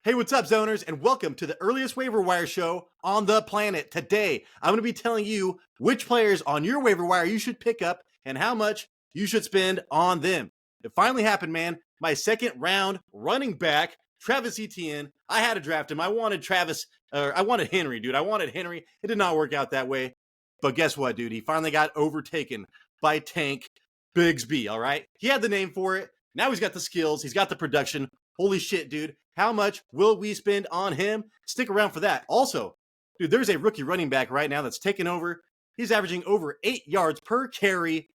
Hey, what's up, zoners, and welcome to the earliest waiver wire show on the planet. Today, I'm going to be telling you which players on your waiver wire you should pick up and how much you should spend on them. It finally happened, man. My second round running back, Travis Etienne. I had to draft him. I wanted Henry, dude. I wanted Henry. It did not work out that way. But guess what, dude? He finally got overtaken by Tank Bigsby, all right? He had the name for it. Now he's got the skills. He's got the production. Holy shit, dude. How much will we spend on him? Stick around for that. Also, dude, there's a rookie running back right now that's taken over. He's averaging over 8 yards per carry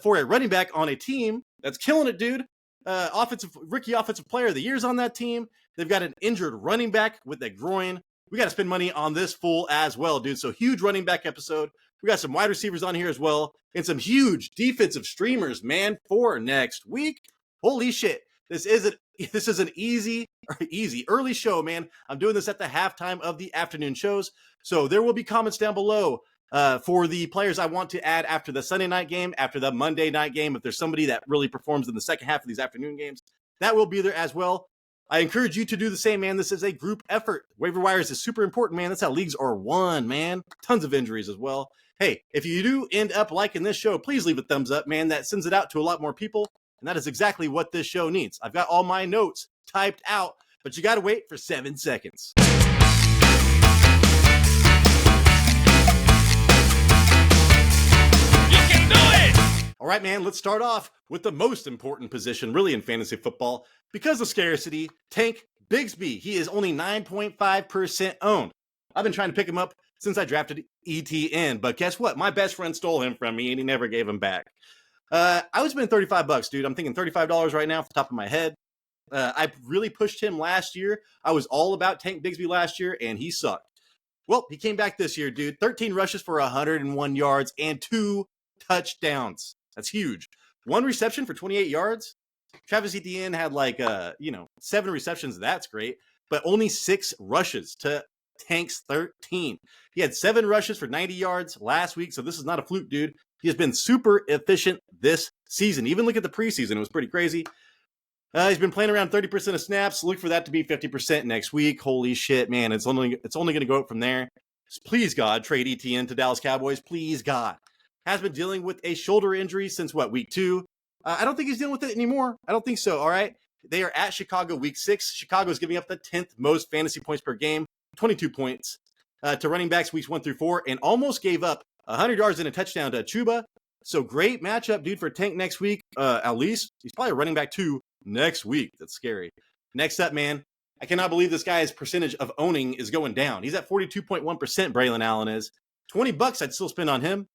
for a running back on a team that's killing it, dude. Rookie offensive player of the year's on that team. They've got an injured running back with a groin. We got to spend money on this fool as well, dude. So huge running back episode. We got some wide receivers on here as well, and some huge defensive streamers, man, for next week. Holy shit. This is an easy early show, man. I'm doing this at the halftime of the afternoon shows. So there will be comments down below for the players I want to add after the Sunday night game, after the Monday night game. If there's somebody that really performs in the second half of these afternoon games, that will be there as well. I encourage you to do the same, man. This is a group effort. Waiver wires is super important, man. That's how leagues are won, man. Tons of injuries as well. Hey, if you do end up liking this show, please leave a thumbs up, man. That sends it out to a lot more people. And that is exactly what this show needs. I've got all my notes typed out, but you got to wait for 7 seconds. You can do it! All right, man, let's start off with the most important position, really, in fantasy football. Because of scarcity, Tank Bigsby. He is only 9.5% owned. I've been trying to pick him up since I drafted ETN, but guess what? My best friend stole him from me, and he never gave him back. I would spend $35, dude. I'm thinking $35 right now off the top of my head. I really pushed him last year. I was all about Tank Bigsby last year, and he sucked. Well, he came back this year, dude. 13 rushes for 101 yards and 2 touchdowns. That's huge. 1 reception for 28 yards. Travis Etienne had 7 receptions. That's great. But only 6 rushes to Tank's 13. He had 7 rushes for 90 yards last week, so this is not a fluke, dude. He has been super efficient this season. Even look at the preseason. It was pretty crazy. He's been playing around 30% of snaps. Look for that to be 50% next week. Holy shit, man. It's only going to go up from there. Please, God, trade ETN to Dallas Cowboys. Please, God. Has been dealing with a shoulder injury since, week 2? I don't think he's dealing with it anymore. I don't think so, all right? They are at Chicago week 6. Chicago is giving up the 10th most fantasy points per game, 22 points, to running backs weeks 1 through 4, and almost gave up 100 yards and a touchdown to Chuba. So great matchup, dude, for Tank next week. At least he's probably a running back 2 next week. That's scary. Next up, man, I cannot believe this guy's percentage of owning is going down. He's at 42.1%, Braylon Allen is. $20 I'd still spend on him.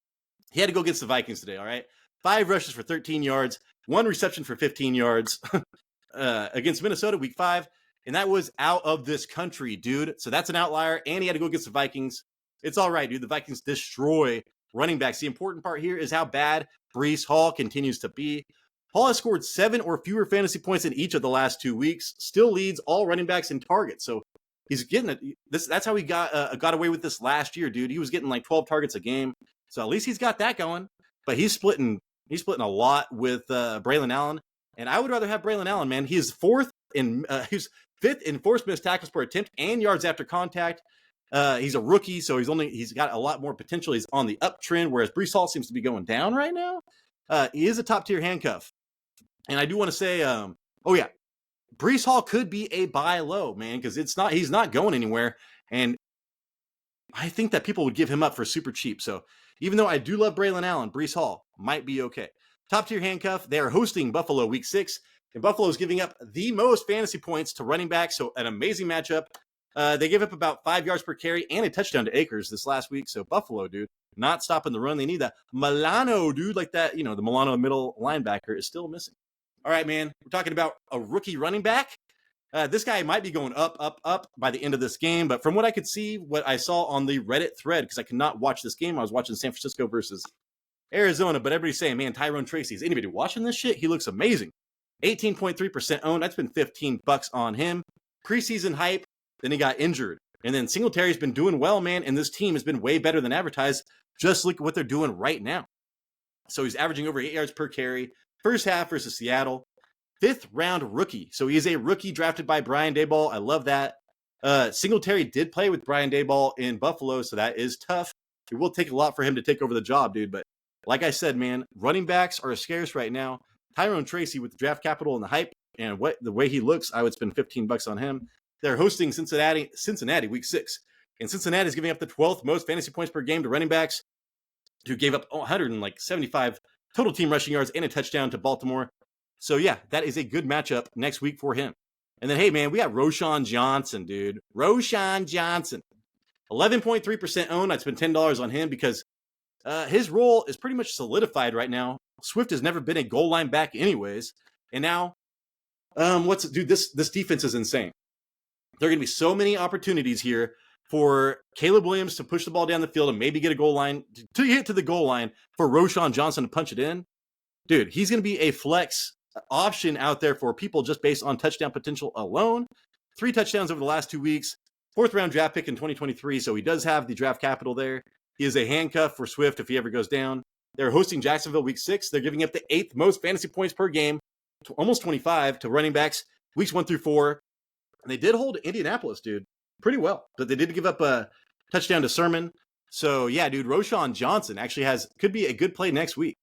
He had to go against the Vikings today, all right? 5 rushes for 13 yards, 1 reception for 15 yards against Minnesota week 5. And that was out of this country, dude. So that's an outlier. And he had to go against the Vikings. It's all right, dude. The Vikings destroy running backs. The important part here is how bad Breece Hall continues to be. Hall has scored 7 or fewer fantasy points in each of the last 2 weeks. Still leads all running backs in targets. So he's getting it. That's how he got away with this last year, dude. He was getting 12 targets a game. So at least he's got that going. But he's splitting a lot with Braylon Allen. And I would rather have Braylon Allen, man. He's 5th in forced missed tackles per attempt and yards after contact. He's a rookie, so he's got a lot more potential. He's on the uptrend, whereas Breece Hall seems to be going down right now. He is a top-tier handcuff. And I do want to say, Breece Hall could be a buy low, man, because he's not going anywhere. And I think that people would give him up for super cheap. So even though I do love Braylon Allen, Breece Hall might be okay. Top-tier handcuff. They are hosting Buffalo week 6. And Buffalo is giving up the most fantasy points to running backs, so an amazing matchup. They gave up about 5 yards per carry and a touchdown to Akers this last week. So Buffalo, dude, not stopping the run. They need that Milano, dude, like that. The Milano middle linebacker is still missing. All right, man. We're talking about a rookie running back. This guy might be going up by the end of this game. But from what I could see, what I saw on the Reddit thread, because I could not watch this game. I was watching San Francisco versus Arizona. But everybody's saying, man, Tyrone Tracy, is anybody watching this shit? He looks amazing. 18.3% owned. I'd spend $15 on him. Preseason hype. Then he got injured. And then Singletary's been doing well, man. And this team has been way better than advertised. Just look at what they're doing right now. So he's averaging over 8 yards per carry. First half versus Seattle. fifth round rookie. So he is a rookie drafted by Brian Daboll. I love that. Singletary did play with Brian Daboll in Buffalo, so that is tough. It will take a lot for him to take over the job, dude. But like I said, man, running backs are scarce right now. Tyrone Tracy with the draft capital and the hype and the way he looks, I would spend $15 on him. They're hosting Cincinnati week 6. And Cincinnati is giving up the 12th most fantasy points per game to running backs, who gave up 175 total team rushing yards and a touchdown to Baltimore. So yeah, that is a good matchup next week for him. And then, hey man, we got Roschon Johnson, dude. Roschon Johnson. 11.3% owned. I'd spend $10 on him because his role is pretty much solidified right now. Swift has never been a goal line back anyways. And now, this defense is insane. There are going to be so many opportunities here for Caleb Williams to push the ball down the field and maybe get a goal line, to get to the goal line for Roschon Johnson to punch it in. Dude, he's going to be a flex option out there for people just based on touchdown potential alone. 3 touchdowns over the last 2 weeks. 4th round draft pick in 2023, so he does have the draft capital there. He is a handcuff for Swift if he ever goes down. They're hosting Jacksonville week 6. They're giving up the 8th most fantasy points per game, almost 25, to running backs weeks 1 through 4. And they did hold Indianapolis, dude, pretty well. But they did give up a touchdown to Sermon. So, yeah, dude, Roschon Johnson actually could be a good play next week.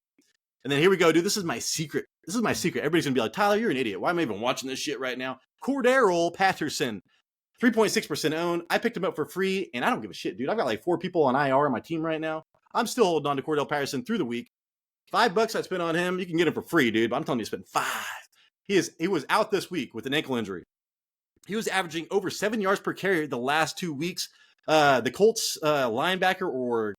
And then here we go, dude. This is my secret. Everybody's going to be like, Tyler, you're an idiot. Why am I even watching this shit right now? Cordarrelle Patterson, 3.6% owned. I picked him up for free, and I don't give a shit, dude. I've got like 4 people on IR on my team right now. I'm still holding on to Cordarrelle Patterson through the week. $5 I spent on him. You can get him for free, dude. But I'm telling you, spend 5. He was out this week with an ankle injury. He was averaging over 7 yards per carry the last 2 weeks. The Colts linebacker or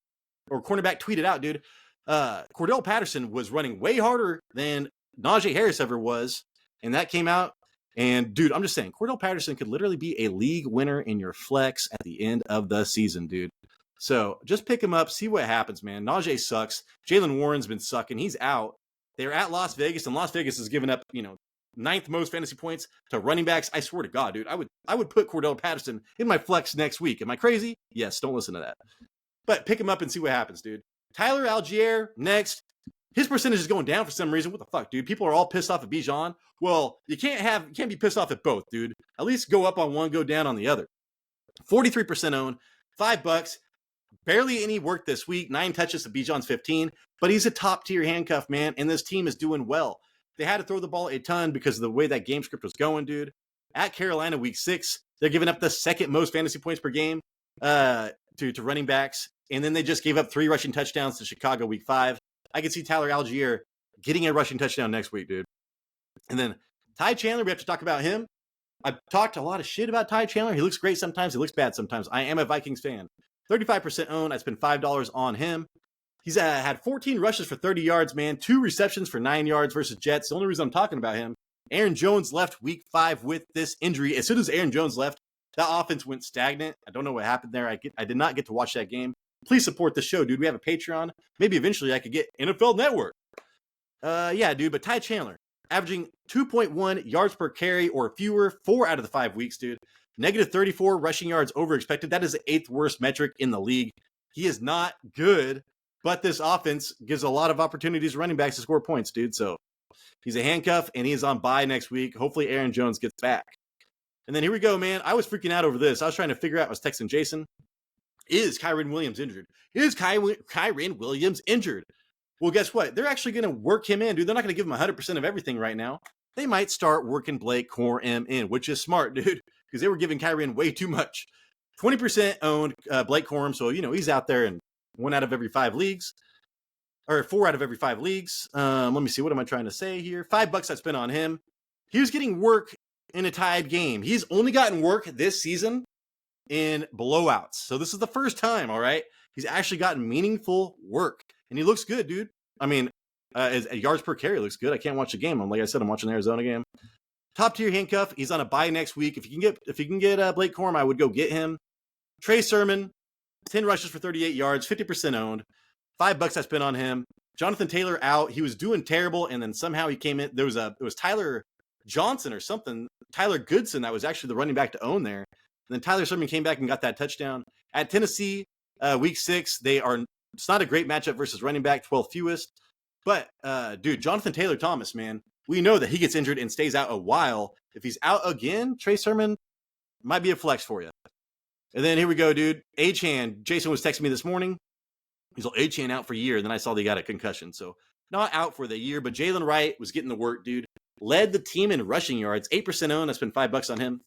cornerback tweeted out, dude, Cordarrelle Patterson was running way harder than Najee Harris ever was. And that came out. And, dude, I'm just saying, Cordarrelle Patterson could literally be a league winner in your flex at the end of the season, dude. So just pick him up, see what happens, man. Najee sucks. Jalen Warren's been sucking. He's out. They're at Las Vegas, and Las Vegas has given up, 9th most fantasy points to running backs. I swear to God, dude, I would put Cordarrelle Patterson in my flex next week. Am I crazy? Yes, don't listen to that. But pick him up and see what happens, dude. Tyler Algier, next. His percentage is going down for some reason. What the fuck, dude? People are all pissed off at Bijan. Well, you can't be pissed off at both, dude. At least go up on one, go down on the other. 43% owned, $5. Barely any work this week. 9 touches to Bijan's 15, but he's a top tier handcuff, man. And this team is doing well. They had to throw the ball a ton because of the way that game script was going, dude. At Carolina week 6, they're giving up the 2nd most fantasy points per game to running backs. And then they just gave up 3 rushing touchdowns to Chicago week 5. I can see Tyler Algier getting a rushing touchdown next week, dude. And then Ty Chandler, we have to talk about him. I've talked a lot of shit about Ty Chandler. He looks great sometimes. He looks bad sometimes. I am a Vikings fan. 35% owned. I spent $5 on him. He's had 14 rushes for 30 yards, man. 2 receptions for 9 yards versus Jets. The only reason I'm talking about him, Aaron Jones left week 5 with this injury. As soon as Aaron Jones left, that offense went stagnant. I don't know what happened there. I did not get to watch that game. Please support the show, dude. We have a Patreon. Maybe eventually I could get NFL Network. Yeah, dude, but Ty Chandler, averaging 2.1 yards per carry or fewer 4 out of the 5 weeks, dude. Negative 34 rushing yards over expected. That is the 8th worst metric in the league. He is not good, but this offense gives a lot of opportunities to running backs to score points, dude. So he's a handcuff, and he's on bye next week. Hopefully Aaron Jones gets back. And then here we go, man. I was freaking out over this. I was trying to figure out, I was texting Jason, is Kyren Williams injured? Is Kyren Williams injured? Well, guess what? They're actually going to work him in, dude. They're not going to give him 100% of everything right now. They might start working Blake Corum in, which is smart, dude, because they were giving Kyren way too much. 20% owned Blake Corum, so, he's out there in 1 out of every 5 leagues, or 4 out of every 5 leagues. Let me see. What am I trying to say here? $5 I spent on him. He was getting work in a tied game. He's only gotten work this season in blowouts. So this is the first time, all right? He's actually gotten meaningful work. And he looks good, dude. I mean, his yards per carry looks good. I can't watch the game. Like I said, I'm watching the Arizona game. Top tier handcuff. He's on a bye next week. If you can get Blake Corum, I would go get him. Trey Sermon, 10 rushes for 38 yards, 50% owned. $5 I spent on him. Jonathan Taylor out. He was doing terrible, and then somehow he came in. It was Tyler Johnson or something. Tyler Goodson that was actually the running back to own there. And then Tyler Sermon came back and got that touchdown. At Tennessee, week 6, it's not a great matchup versus running back, 12th fewest. But, dude, Jonathan Taylor Thomas, man, we know that he gets injured and stays out a while. If he's out again, Trey Sermon might be a flex for you. And then here we go, dude. Achane. Jason was texting me this morning. He's like, Achane out for a year. And then I saw they got a concussion. So not out for the year, but Jalen Wright was getting the work, dude. Led the team in rushing yards. 8% owned. I spent $5 on him.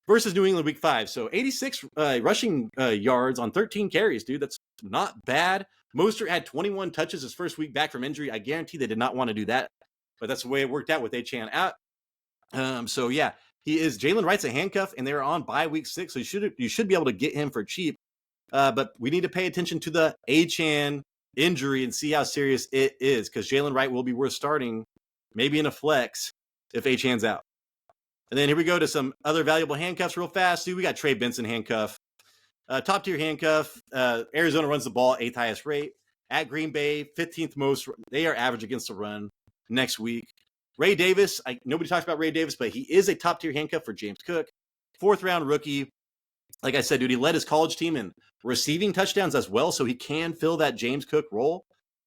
Versus New England week 5. So 86 rushing yards on 13 carries, dude. That's not bad. Mostert had 21 touches his first week back from injury. I guarantee they did not want to do that. But that's the way it worked out with Achane out. So yeah, he is. Jalen Wright's a handcuff, and they're on bye week 6, so you should be able to get him for cheap. But we need to pay attention to the Achane injury and see how serious it is, because Jalen Wright will be worth starting, maybe in a flex if Achane's out. And then here we go to some other valuable handcuffs real fast, dude. We got Trey Benson handcuff, top tier handcuff. Arizona runs the ball 8th highest rate at Green Bay, 15th most. They are average against the run next week. Ray Davis, nobody talks about Ray Davis, but he is a top-tier handcuff for James Cook. 4th-round rookie. Like I said, dude, he led his college team in receiving touchdowns as well, so he can fill that James Cook role.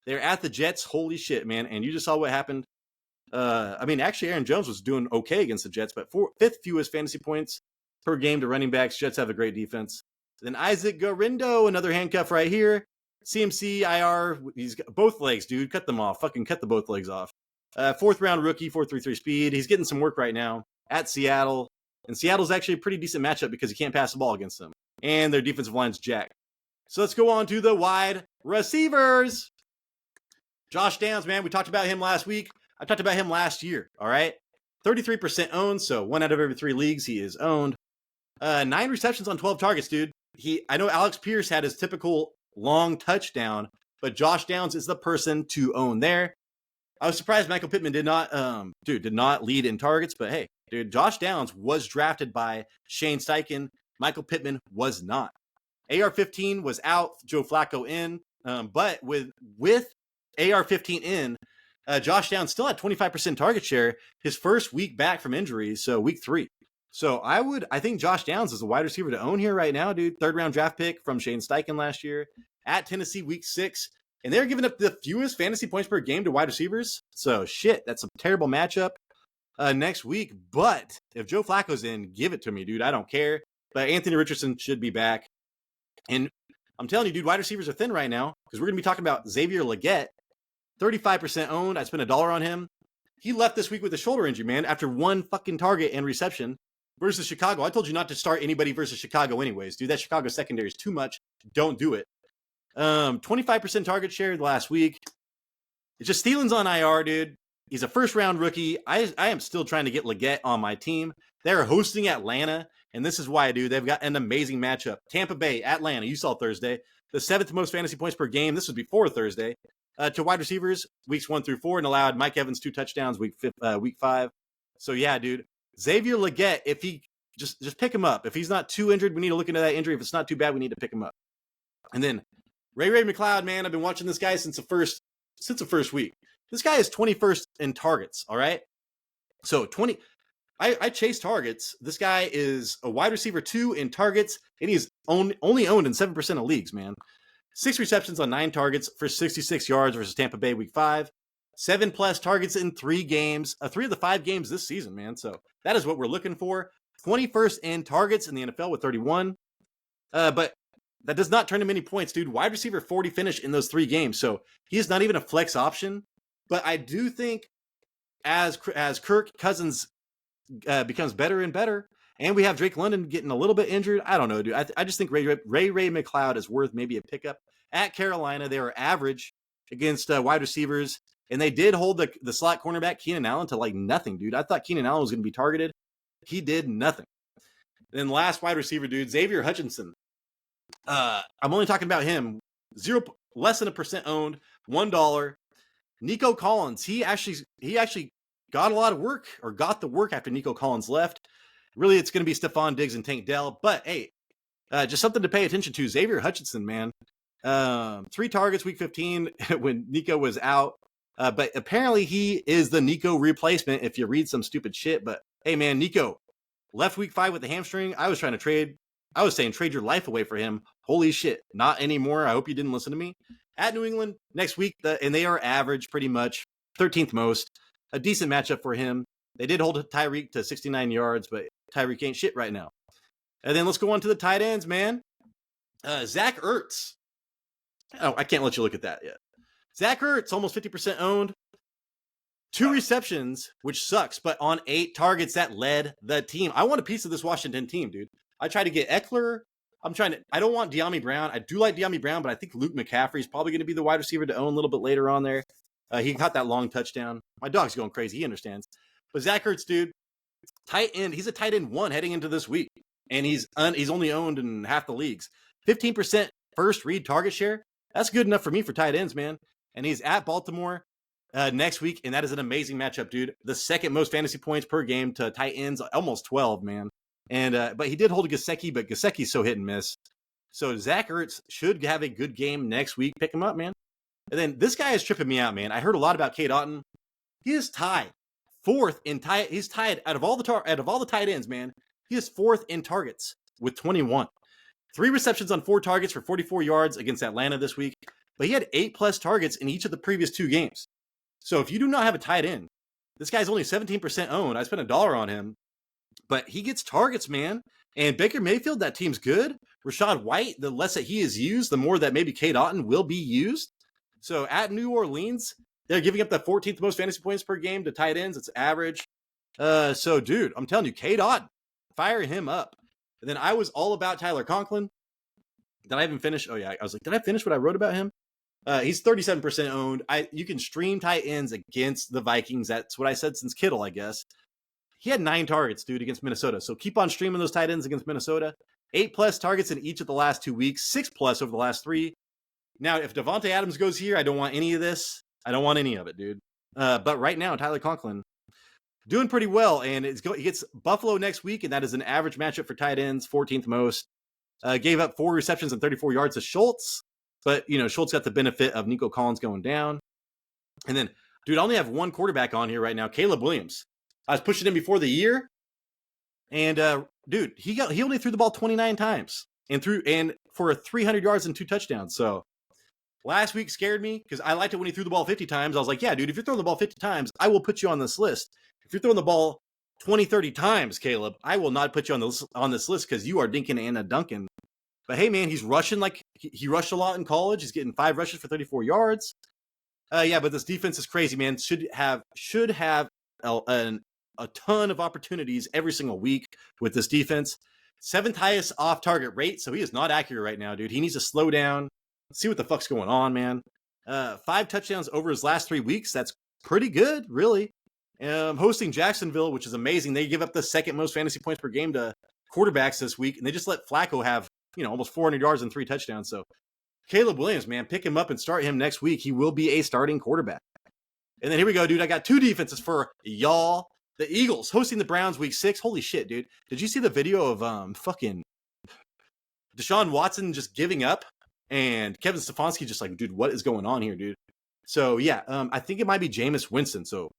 They're at the Jets. Holy shit, man. And you just saw what happened. Actually, Aaron Jones was doing okay against the Jets, but 5th fewest fantasy points per game to running backs. Jets have a great defense. Then Isaac Garindo, another handcuff right here. CMC, IR, he's got both legs, dude. Cut them off. Fucking cut the both legs off. 4th-round rookie, 4.33 speed. He's getting some work right now at Seattle. And Seattle's actually a pretty decent matchup because you can't pass the ball against them. And their defensive line's jacked. So let's go on to the wide receivers. Josh Downs, man. We talked about him last week. I talked about him last year, all right? 33% owned, so 1 out of every 3 leagues he is owned. 9 receptions on 12 targets, dude. I know Alex Pierce had his typical long touchdown, but Josh Downs is the person to own there. I was surprised Michael Pittman did not lead in targets, but hey, dude, Josh Downs was drafted by Shane Steichen. Michael Pittman was not. AR-15 was out, Joe Flacco in, but with AR-15 in, Josh Downs still had 25% target share his first week back from injury, so week 3. So I think Josh Downs is a wide receiver to own here right now, dude. 3rd-round draft pick from Shane Steichen last year at Tennessee week 6. And they're giving up the fewest fantasy points per game to wide receivers. So, shit, that's a terrible matchup next week. But if Joe Flacco's in, give it to me, dude. I don't care. But Anthony Richardson should be back. And I'm telling you, dude, wide receivers are thin right now because we're going to be talking about Xavier Legette. 35% owned. I spent $1 on him. He left this week with a shoulder injury, man, after 1 fucking target and reception versus Chicago. I told you not to start anybody versus Chicago anyways. Dude, that Chicago secondary is too much. Don't do it. 25% target share last week. It's just Thielen's on IR, dude. He's a 1st-round rookie. I am still trying to get Legette on my team. They're hosting Atlanta, and this is why, dude. They've got an amazing matchup. Tampa Bay, Atlanta. You saw Thursday. The 7th most fantasy points per game. This was before Thursday. To wide receivers, weeks 1 through 4, and allowed Mike Evans 2 touchdowns week 5. So, yeah, dude. Xavier Legette, if he just pick him up. If he's not too injured, we need to look into that injury. If it's not too bad, we need to pick him up. And then Ray McLeod, man, I've been watching this guy since the first week. This guy is 21st in targets, all right? So I chase targets. This guy is a wide receiver 2 in targets, and he's only owned in 7% of leagues, man. 6 receptions on 9 targets for 66 yards versus Tampa Bay week 5. 7+ targets in 3 games, 3 of the 5 games this season, man. So that is what we're looking for. 21st in targets in the NFL with 31. But that does not turn him any points, dude. Wide receiver 40 finish in those 3 games. So he's not even a flex option. But I do think as Kirk Cousins becomes better and better, and we have Drake London getting a little bit injured, I don't know, dude. I just think Ray McLeod is worth maybe a pickup. At Carolina, they were average against wide receivers, and they did hold the slot cornerback, Keenan Allen, to like nothing, dude. I thought Keenan Allen was going to be targeted. He did nothing. And then last wide receiver, dude, Xavier Hutchinson. I'm only talking about him. Less than 1% owned, $1. Nico Collins, he actually got a lot of work, or got the work after Nico Collins left. Really, it's going to be Stephon Diggs and Tank Dell. But hey, just something to pay attention to. Xavier Hutchinson, man. 3 targets week 15 when Nico was out. But apparently he is the Nico replacement if you read some stupid shit. But hey, man, Nico left week 5 with the hamstring. I was saying trade your life away for him. Holy shit. Not anymore. I hope you didn't listen to me. At New England next week, and they are average pretty much. 13th most. a decent matchup for him. They did hold Tyreek to 69 yards, but Tyreek ain't shit right now. And then let's go on to the tight ends, man. Zach Ertz. Oh, I can't let you look at that yet. Zach Ertz, almost 50% owned. 2 receptions, which sucks, but on 8 targets that led the team. I want a piece of this Washington team, dude. I tried to get Eckler. I don't want De'Ami Brown. I do like De'Ami Brown, but I think Luke McCaffrey is probably going to be the wide receiver to own a little bit later on there. He caught that long touchdown. My dog's going crazy. He understands. But Zach Ertz, dude, tight end. He's a tight end 1 heading into this week, and he's only owned in half the leagues. 15% first read target share. That's good enough for me for tight ends, man. And he's at Baltimore next week, and that is an amazing matchup, dude. The second most fantasy points per game to tight ends, almost 12, man. And but he did hold a Gesicki, but Gesicki's so hit and miss. So Zach Ertz should have a good game next week. Pick him up, man. And then this guy is tripping me out, man. I heard a lot about Cade Otton. He is tied 4th in tight. He's tied out of all the tight ends, man. He is 4th in targets with 21. 3 receptions on 4 targets for 44 yards against Atlanta this week. But he had 8+ targets in each of the previous 2 games. So if you do not have a tight end, this guy's only 17% owned. I spent $1 on him, but he gets targets, man. And Baker Mayfield, that team's good. Rachaad White, the less that he is used, the more that maybe Cade Otton will be used. So at New Orleans, they're giving up the 14th most fantasy points per game to tight ends. It's average. So, dude, I'm telling you, Cade Otton, fire him up. And then I was all about Tyler Conklin. Did I even finish? Oh, yeah. I was like, did I finish what I wrote about him? He's 37% owned. You can stream tight ends against the Vikings. That's what I said since Kittle, I guess. He had 9 targets, dude, against Minnesota. So keep on streaming those tight ends against Minnesota. 8+ targets in each of the last 2 weeks. 6+ over the last 3. Now, if Devontae Adams goes here, I don't want any of this. I don't want any of it, dude. But right now, Tyler Conklin doing pretty well. And he gets Buffalo next week, and that is an average matchup for tight ends, 14th most. Gave up 4 receptions and 34 yards to Schultz. But, Schultz got the benefit of Nico Collins going down. And then, dude, I only have one quarterback on here right now, Caleb Williams. I was pushing him before the year. And, dude, he only threw the ball 29 times. And for 300 yards and 2 touchdowns. So, last week scared me because I liked it when he threw the ball 50 times. I was like, yeah, dude, if you're throwing the ball 50 times, I will put you on this list. If you're throwing the ball 20, 30 times, Caleb, I will not put you on this list because you are dinking and a dunking. But hey, man, he's rushing like he rushed a lot in college. He's getting 5 rushes for 34 yards. Yeah, but this defense is crazy, man. Should have a ton of opportunities every single week with this defense. 7th highest off target rate, so he is not accurate right now, dude. He needs to slow down. See what the fuck's going on, man. 5 touchdowns over his last 3 weeks. That's pretty good, really. Hosting Jacksonville, which is amazing. They give up the 2nd most fantasy points per game to quarterbacks this week, and they just let Flacco have, almost 400 yards and 3 touchdowns. So Caleb Williams, man, pick him up and start him next week. He will be a starting quarterback. And then here we go, dude. I got 2 defenses for y'all. The Eagles hosting the Browns week 6. Holy shit, dude. Did you see the video of fucking Deshaun Watson just giving up? And Kevin Stefanski just like, dude, what is going on here, dude? So, yeah, I think it might be Jameis Winston. So,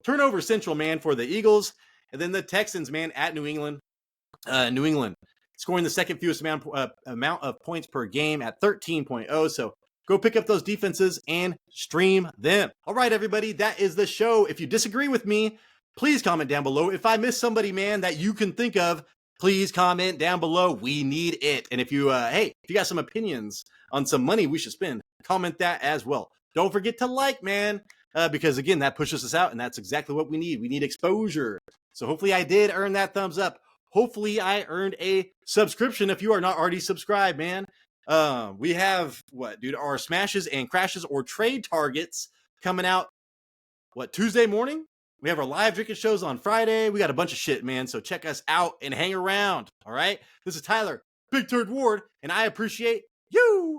turnover central, man, for the Eagles. And then the Texans, man, at New England. New England scoring the 2nd fewest amount of points per game at 13.0. So, go pick up those defenses and stream them. All right, everybody, that is the show. If you disagree with me, please comment down below. If I miss somebody, man, that you can think of, please comment down below. We need it. And if you, if you got some opinions on some money we should spend, comment that as well. Don't forget to like, man, because again, that pushes us out, and that's exactly what we need. We need exposure. So hopefully I did earn that thumbs up. Hopefully I earned a subscription if you are not already subscribed, man. We have, our smashes and crashes or trade targets coming out, Tuesday morning? We have our live drinking shows on Friday. We got a bunch of shit, man. So check us out and hang around. All right. This is Tyler, Big Turd Ward, and I appreciate you.